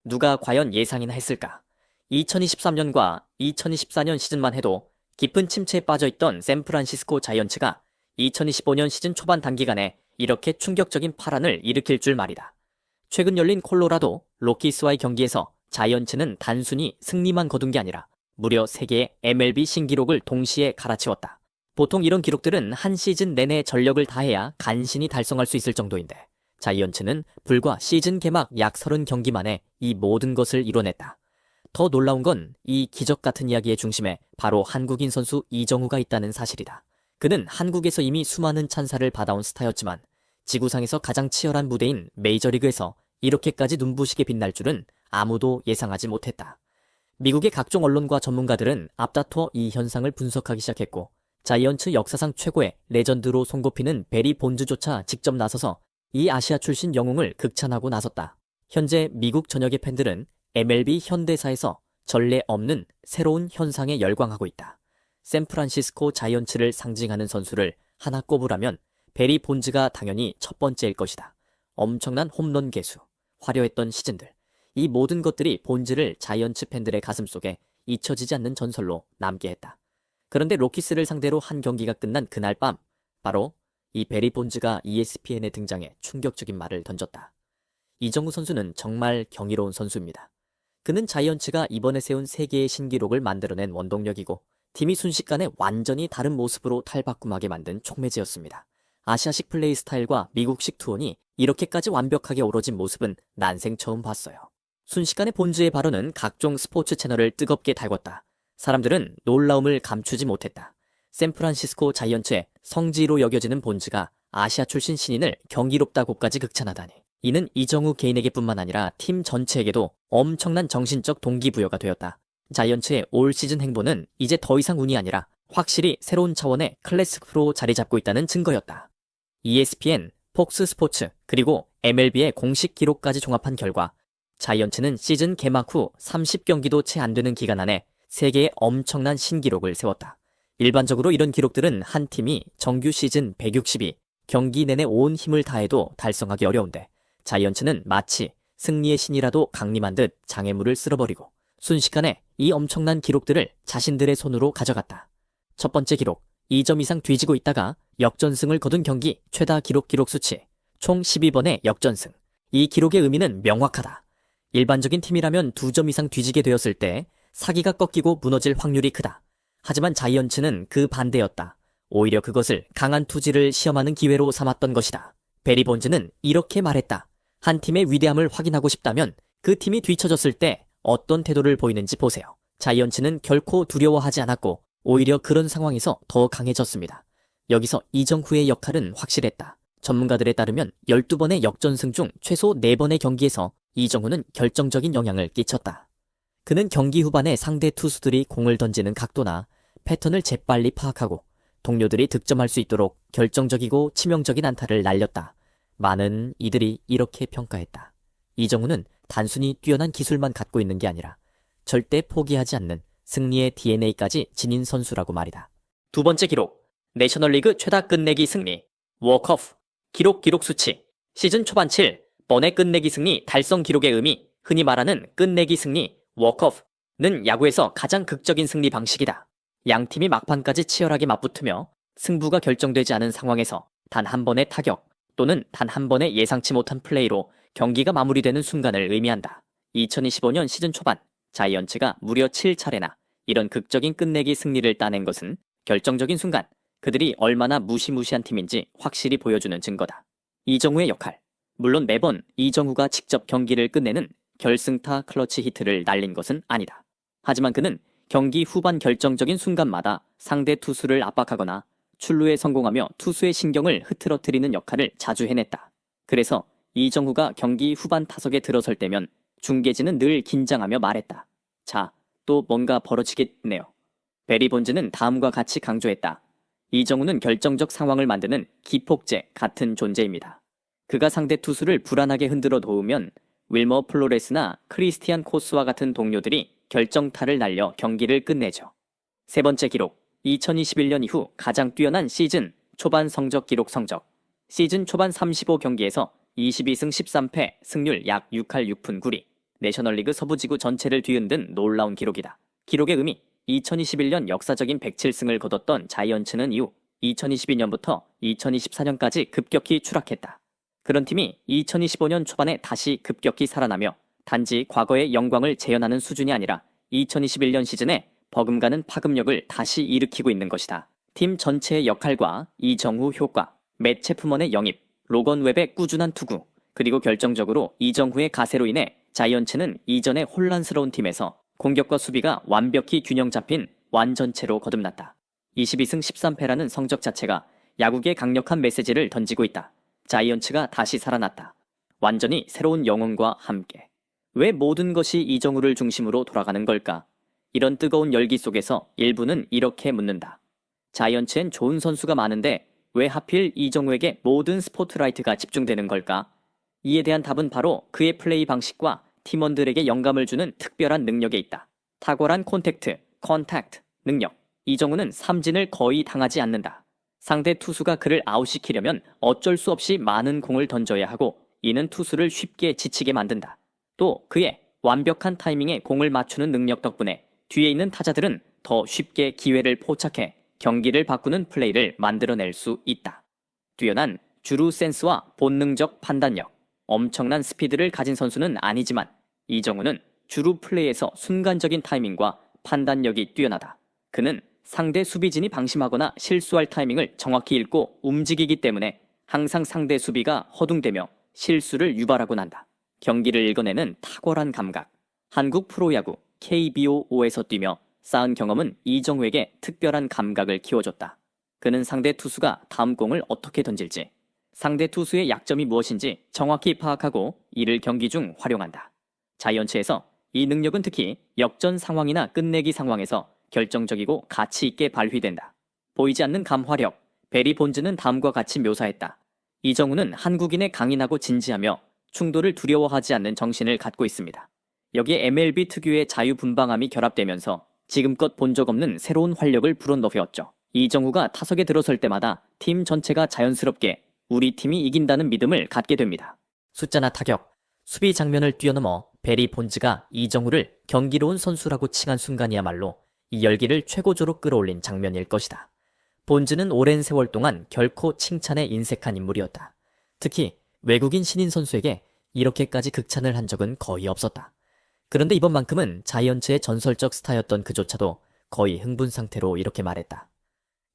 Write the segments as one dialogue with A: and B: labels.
A: 누가 과연 예상이나 했을까? 2023년과 2024년 시즌만 해도 깊은 침체에 빠져있던 샌프란시스코 자이언츠가 2025년 시즌 초반 단기간에 이렇게 충격적인 파란을 일으킬 줄 말이다. 최근 열린 콜로라도 로키스와의 경기에서 자이언츠는 단순히 승리만 거둔 게 아니라 무려 3개의 MLB 신기록을 동시에 갈아치웠다. 보통 이런 기록들은 한 시즌 내내 전력을 다해야 간신히 달성할 수 있을 정도인데 자이언츠는 불과 시즌 개막 약 30경기 만에 이 모든 것을 이뤄냈다. 더 놀라운 건 이 기적 같은 이야기의 중심에 바로 한국인 선수 이정우가 있다는 사실이다. 그는 한국에서 이미 수많은 찬사를 받아온 스타였지만 지구상에서 가장 치열한 무대인 메이저리그에서 이렇게까지 눈부시게 빛날 줄은 아무도 예상하지 못했다. 미국의 각종 언론과 전문가들은 앞다퉈 이 현상을 분석하기 시작했고 자이언츠 역사상 최고의 레전드로 손꼽히는 베리 본즈조차 직접 나서서 이 아시아 출신 영웅을 극찬하고 나섰다. 현재 미국 전역의 팬들은 MLB 현대사에서 전례 없는 새로운 현상에 열광하고 있다. 샌프란시스코 자이언츠를 상징하는 선수를 하나 꼽으라면 베리 본즈가 당연히 첫 번째일 것이다. 엄청난 홈런 개수, 화려했던 시즌들, 이 모든 것들이 본즈를 자이언츠 팬들의 가슴속에 잊혀지지 않는 전설로 남게 했다. 그런데 로키스를 상대로 한 경기가 끝난 그날 밤, 바로 이 베리 본즈가 ESPN에 등장해 충격적인 말을 던졌다. 이정우 선수는 정말 경이로운 선수입니다. 그는 자이언츠가 이번에 세운 3개의 신기록을 만들어낸 원동력이고 팀이 순식간에 완전히 다른 모습으로 탈바꿈하게 만든 촉매제였습니다. 아시아식 플레이 스타일과 미국식 투혼이 이렇게까지 완벽하게 어우러진 모습은 난생 처음 봤어요. 순식간에 본즈의 발언은 각종 스포츠 채널을 뜨겁게 달궜다. 사람들은 놀라움을 감추지 못했다. 샌프란시스코 자이언츠의 성지로 여겨지는 본즈가 아시아 출신 신인을 경이롭다고까지 극찬하다니. 이는 이정우 개인에게뿐만 아니라 팀 전체에게도 엄청난 정신적 동기부여가 되었다. 자이언츠의 올 시즌 행보는 이제 더 이상 운이 아니라 확실히 새로운 차원의 클래식으로 자리 잡고 있다는 증거였다. ESPN, 폭스 스포츠, 그리고 MLB의 공식 기록까지 종합한 결과 자이언츠는 시즌 개막 후 30경기도 채 안 되는 기간 안에 3개의 엄청난 신기록을 세웠다. 일반적으로 이런 기록들은 한 팀이 정규 시즌 162, 경기 내내 온 힘을 다해도 달성하기 어려운데 자이언츠는 마치 승리의 신이라도 강림한 듯 장애물을 쓸어버리고 순식간에 이 엄청난 기록들을 자신들의 손으로 가져갔다. 첫 번째 기록, 2점 이상 뒤지고 있다가 역전승을 거둔 경기 최다 기록 수치, 총 12번의 역전승. 이 기록의 의미는 명확하다. 일반적인 팀이라면 2점 이상 뒤지게 되었을 때 사기가 꺾이고 무너질 확률이 크다. 하지만 자이언츠는 그 반대였다. 오히려 그것을 강한 투지를 시험하는 기회로 삼았던 것이다. 베리 본즈는 이렇게 말했다. 한 팀의 위대함을 확인하고 싶다면 그 팀이 뒤처졌을 때 어떤 태도를 보이는지 보세요. 자이언츠는 결코 두려워하지 않았고 오히려 그런 상황에서 더 강해졌습니다. 여기서 이정후의 역할은 확실했다. 전문가들에 따르면 12번의 역전승 중 최소 4번의 경기에서 이정후는 결정적인 영향을 끼쳤다. 그는 경기 후반에 상대 투수들이 공을 던지는 각도나 패턴을 재빨리 파악하고 동료들이 득점할 수 있도록 결정적이고 치명적인 안타를 날렸다. 많은 이들이 이렇게 평가했다. 이정후는 단순히 뛰어난 기술만 갖고 있는 게 아니라 절대 포기하지 않는 승리의 DNA까지 지닌 선수라고 말이다. 두 번째 기록, 내셔널리그 최다 끝내기 승리, 워크오프, 기록 수치, 시즌 초반 7번의 끝내기 승리 달성 기록의 의미, 흔히 말하는 끝내기 승리, 워크오프는 야구에서 가장 극적인 승리 방식이다. 양팀이 막판까지 치열하게 맞붙으며 승부가 결정되지 않은 상황에서 단 한 번의 타격 또는 단 한 번의 예상치 못한 플레이로 경기가 마무리되는 순간을 의미한다. 2025년 시즌 초반 자이언츠가 무려 7차례나 이런 극적인 끝내기 승리를 따낸 것은 결정적인 순간 그들이 얼마나 무시무시한 팀인지 확실히 보여주는 증거다. 이정후의 역할, 물론 매번 이정후가 직접 경기를 끝내는 결승타 클러치 히트를 날린 것은 아니다. 하지만 그는 경기 후반 결정적인 순간마다 상대 투수를 압박하거나 출루에 성공하며 투수의 신경을 흐트러뜨리는 역할을 자주 해냈다. 그래서 이정후가 경기 후반 타석에 들어설 때면 중계진은 늘 긴장하며 말했다. 자, 또 뭔가 벌어지겠네요. 베리 본즈는 다음과 같이 강조했다. 이정후는 결정적 상황을 만드는 기폭제 같은 존재입니다. 그가 상대 투수를 불안하게 흔들어 놓으면 윌머 플로레스나 크리스티안 코스와 같은 동료들이 결정타를 날려 경기를 끝내죠. 세 번째 기록, 2021년 이후 가장 뛰어난 시즌 초반 성적 기록 성적. 시즌 초반 35경기에서 22승 13패, 승률 약 6할 6푼 9리. 내셔널리그 서부지구 전체를 뒤흔든 놀라운 기록이다. 기록의 의미, 2021년 역사적인 107승을 거뒀던 자이언츠는 이후 2022년부터 2024년까지 급격히 추락했다. 그런 팀이 2025년 초반에 다시 급격히 살아나며 단지 과거의 영광을 재현하는 수준이 아니라 2021년 시즌에 버금가는 파급력을 다시 일으키고 있는 것이다. 팀 전체의 역할과 이정후 효과, 맷 체프먼의 영입, 로건 웹의 꾸준한 투구, 그리고 결정적으로 이정후의 가세로 인해 자이언츠는 이전의 혼란스러운 팀에서 공격과 수비가 완벽히 균형 잡힌 완전체로 거듭났다. 22승 13패라는 성적 자체가 야구계에 강력한 메시지를 던지고 있다. 자이언츠가 다시 살아났다. 완전히 새로운 영혼과 함께. 왜 모든 것이 이정후를 중심으로 돌아가는 걸까? 이런 뜨거운 열기 속에서 일부는 이렇게 묻는다. 자이언츠엔 좋은 선수가 많은데 왜 하필 이정후에게 모든 스포트라이트가 집중되는 걸까? 이에 대한 답은 바로 그의 플레이 방식과 팀원들에게 영감을 주는 특별한 능력에 있다. 탁월한 컨택트 능력. 이정후는 삼진을 거의 당하지 않는다. 상대 투수가 그를 아웃시키려면 어쩔 수 없이 많은 공을 던져야 하고 이는 투수를 쉽게 지치게 만든다. 또 그의 완벽한 타이밍에 공을 맞추는 능력 덕분에 뒤에 있는 타자들은 더 쉽게 기회를 포착해 경기를 바꾸는 플레이를 만들어낼 수 있다. 뛰어난 주루 센스와 본능적 판단력, 엄청난 스피드를 가진 선수는 아니지만 이정후는 주루 플레이에서 순간적인 타이밍과 판단력이 뛰어나다. 그는 상대 수비진이 방심하거나 실수할 타이밍을 정확히 읽고 움직이기 때문에 항상 상대 수비가 허둥대며 실수를 유발하곤 한다. 경기를 읽어내는 탁월한 감각. 한국 프로야구 KBO5에서 뛰며 쌓은 경험은 이정후에게 특별한 감각을 키워줬다. 그는 상대 투수가 다음 공을 어떻게 던질지, 상대 투수의 약점이 무엇인지 정확히 파악하고 이를 경기 중 활용한다. 자이언츠에서 이 능력은 특히 역전 상황이나 끝내기 상황에서 결정적이고 가치 있게 발휘된다. 보이지 않는 감화력, 베리 본즈는 다음과 같이 묘사했다. 이정후는 한국인의 강인하고 진지하며 충돌을 두려워하지 않는 정신을 갖고 있습니다. 여기에 MLB 특유의 자유분방함이 결합되면서 지금껏 본 적 없는 새로운 활력을 불어넣었죠. 이정후가 타석에 들어설 때마다 팀 전체가 자연스럽게 우리 팀이 이긴다는 믿음을 갖게 됩니다. 숫자나 타격, 수비 장면을 뛰어넘어 베리 본즈가 이정후를 경기로운 선수라고 칭한 순간이야말로 이 열기를 최고조로 끌어올린 장면일 것이다. 본즈는 오랜 세월 동안 결코 칭찬에 인색한 인물이었다. 특히 외국인 신인 선수에게 이렇게까지 극찬을 한 적은 거의 없었다. 그런데 이번만큼은 자이언츠의 전설적 스타였던 그조차도 거의 흥분 상태로 이렇게 말했다.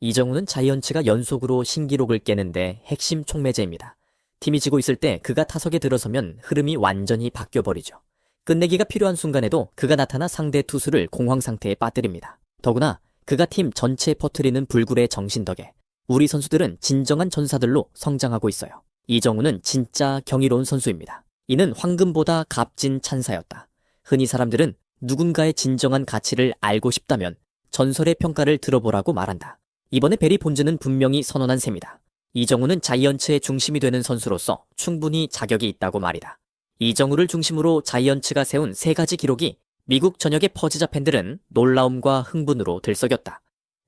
A: 이정후는 자이언츠가 연속으로 신기록을 깨는데 핵심 촉매제입니다. 팀이 지고 있을 때 그가 타석에 들어서면 흐름이 완전히 바뀌어버리죠. 끝내기가 필요한 순간에도 그가 나타나 상대 투수를 공황 상태에 빠뜨립니다. 더구나 그가 팀 전체에 퍼뜨리는 불굴의 정신 덕에 우리 선수들은 진정한 전사들로 성장하고 있어요. 이정후는 진짜 경이로운 선수입니다. 이는 황금보다 값진 찬사였다. 흔히 사람들은 누군가의 진정한 가치를 알고 싶다면 전설의 평가를 들어보라고 말한다. 이번에 베리 본즈는 분명히 선언한 셈이다. 이정후는 자이언츠의 중심이 되는 선수로서 충분히 자격이 있다고 말이다. 이정후를 중심으로 자이언츠가 세운 3가지 기록이 미국 전역의 퍼지자 팬들은 놀라움과 흥분으로 들썩였다.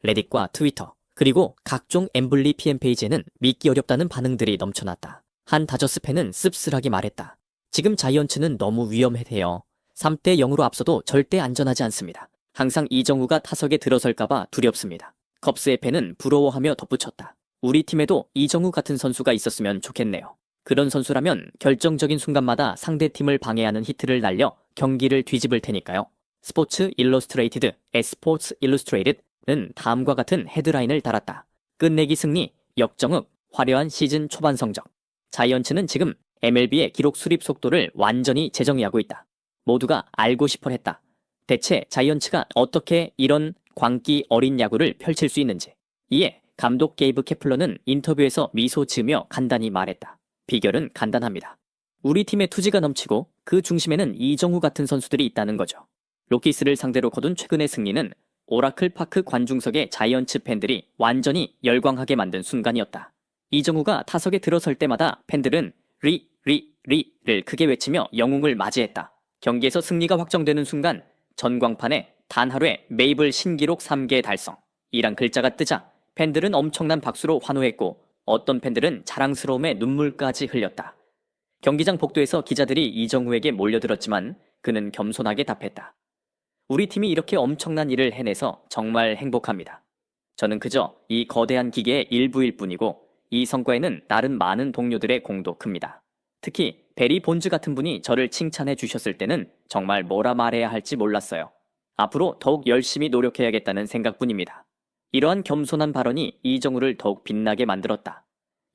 A: 레딧과 트위터, 그리고 각종 엠블리 PM 페이지에는 믿기 어렵다는 반응들이 넘쳐났다. 한 다저스 팬은 씁쓸하게 말했다. 지금 자이언츠는 너무 위험해요. 3대 0으로 앞서도 절대 안전하지 않습니다. 항상 이정후가 타석에 들어설까봐 두렵습니다. 컵스의 팬은 부러워하며 덧붙였다. 우리 팀에도 이정후 같은 선수가 있었으면 좋겠네요. 그런 선수라면 결정적인 순간마다 상대팀을 방해하는 히트를 날려 경기를 뒤집을 테니까요. 스포츠 일러스트레이티드, 에스포츠 일러스트레이티드는 다음과 같은 헤드라인을 달았다. 끝내기 승리, 역정흑, 화려한 시즌 초반 성적. 자이언츠는 지금 MLB의 기록 수립 속도를 완전히 재정의하고 있다. 모두가 알고 싶어 했다. 대체 자이언츠가 어떻게 이런 광기 어린 야구를 펼칠 수 있는지. 이에 감독 게이브 케플러는 인터뷰에서 미소 지으며 간단히 말했다. 비결은 간단합니다. 우리 팀의 투지가 넘치고 그 중심에는 이정후 같은 선수들이 있다는 거죠. 로키스를 상대로 거둔 최근의 승리는 오라클 파크 관중석의 자이언츠 팬들이 완전히 열광하게 만든 순간이었다. 이정후가 타석에 들어설 때마다 팬들은 리를 크게 외치며 영웅을 맞이했다. 경기에서 승리가 확정되는 순간 전광판에 단 하루에 메이블 신기록 3개 달성 이란 글자가 뜨자 팬들은 엄청난 박수로 환호했고 어떤 팬들은 자랑스러움에 눈물까지 흘렸다. 경기장 복도에서 기자들이 이정후에게 몰려들었지만 그는 겸손하게 답했다. 우리 팀이 이렇게 엄청난 일을 해내서 정말 행복합니다. 저는 그저 이 거대한 기계의 일부일 뿐이고 이 성과에는 다른 많은 동료들의 공도 큽니다. 특히 베리 본즈 같은 분이 저를 칭찬해 주셨을 때는 정말 뭐라 말해야 할지 몰랐어요. 앞으로 더욱 열심히 노력해야겠다는 생각뿐입니다. 이러한 겸손한 발언이 이정우를 더욱 빛나게 만들었다.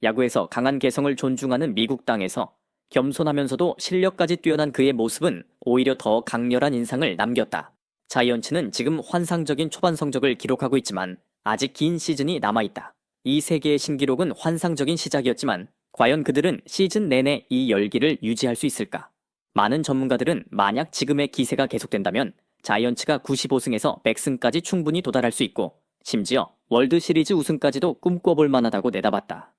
A: 야구에서 강한 개성을 존중하는 미국 땅에서 겸손하면서도 실력까지 뛰어난 그의 모습은 오히려 더 강렬한 인상을 남겼다. 자이언츠는 지금 환상적인 초반 성적을 기록하고 있지만 아직 긴 시즌이 남아있다. 이 세 개의 신기록은 환상적인 시작이었지만 과연 그들은 시즌 내내 이 열기를 유지할 수 있을까? 많은 전문가들은 만약 지금의 기세가 계속된다면 자이언츠가 95승에서 100승까지 충분히 도달할 수 있고 심지어 월드 시리즈 우승까지도 꿈꿔볼 만하다고 내다봤다.